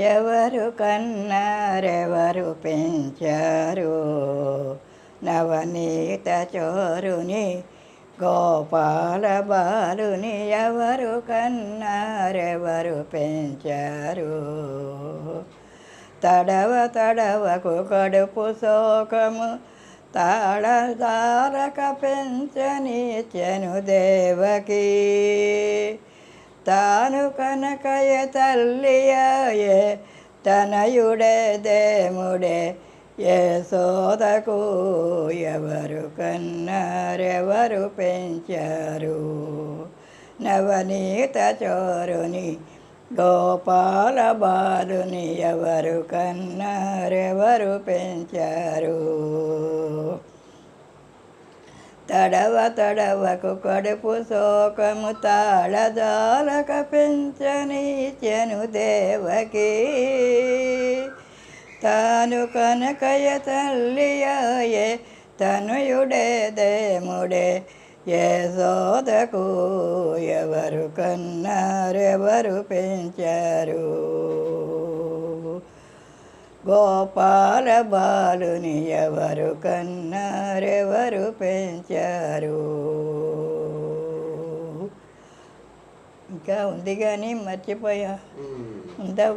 ఎవరు కన్నారెవరు పెంచారు నవనీత చోరుని గోపాల బాలుని ఎవరు కన్నారెవరు పెంచారు తడవ తడవకు కడుపు శోకము తాళదారక పెంచనిచెను దేవకి తాను కనకయ తల్లియే తనయుడే దేముడే యశోదకు ఎవరు కన్నారెవరు పెంచారు నవనీత చోరుని గోపాల బాలుని ఎవరు కన్నారెవరు పెంచారు తడవ తడవకు కడుపు శోకము తాళదాలక పెంచనిచెను దేవకి తాను కనకయ తల్లియే తనయుడే దేముడే యశోదకు ఎవరు కన్నారెవరు పెంచారు గోపాల బాలుని ఎవరు కన్నారెవరు పెంచారు ఇంకా ఉంది కానీ మర్చిపోయా ఉందా